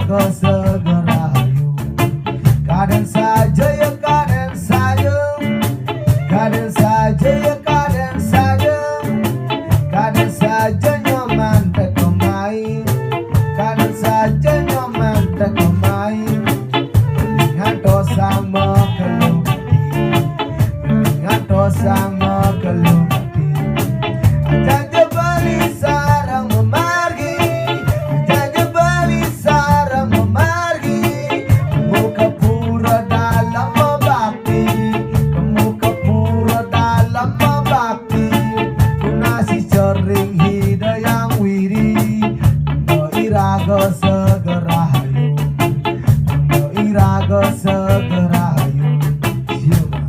iraga segera hayu. Kaden saja ya kaden saja, kaden saja ya kaden saja, kaden saja nyoman tak kemain, kaden saja nyoman tak kemain. Dengan dosa mengeluh hati, dengan dosa mengeluh hati. Aja bali sarang memargi, aja bali sarang memargi. Kamu ke pura dalam membakti, kamu ke pura dalam membakti. Kunasi sering hidayang wiri, Ando iraga segera hayu, Ando iraga segera hayu. Siapa?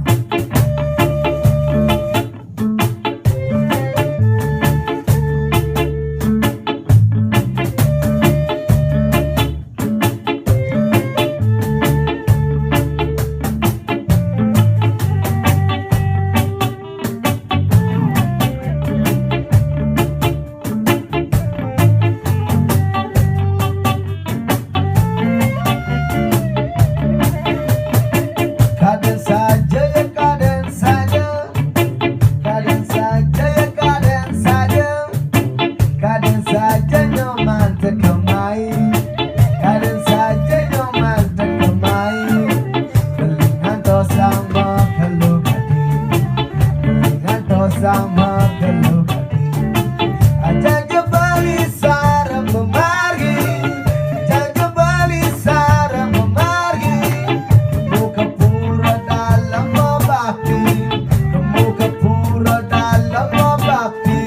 Kaden saja ya kaden saja, kaden saja ya kaden saja, kaden saja nyoman terkemai, kaden saja nyoman terkemai. Dengan dosa mengeluh hati, dengan dosa mengeluh hati. Aja bali sarang memargi, aja bali sarang memargi. Kamu ke pura dalam membakti, kamu ke pura dalam membakti.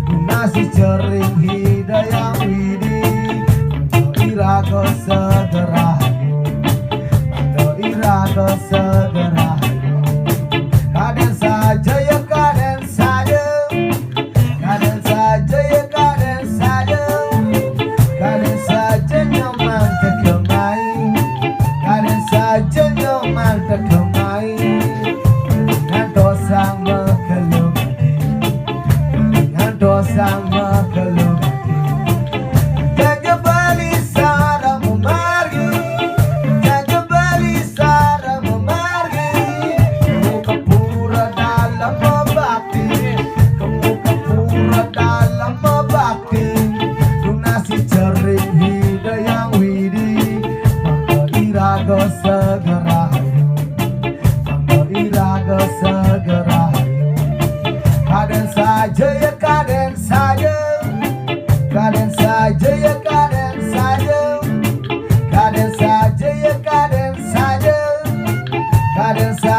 Lunasi cering hidayah widi, Ando iraga segera hayu, Ando iraga segera hayu. Kaden saja ya kaden saja, kaden saja ya kaden saja, kaden saja nyoman terkemai, kaden saja nyoman terkemai. Dengan dosa mengeluh hati, dengan dosa mengeluh hati. Jaga bali sarang memargi, jaga bali sarang memargi. Kamu ke pura dalam membakti, kamu ke pura dalam membakti. Lunasi cering hidayang widi, Ando iraga segera hayu, Ando iraga segera hayu. Kaden saja ya kaden saja, kaden saja ya kaden saja, kaden saja ya kaden saja, kaden saja.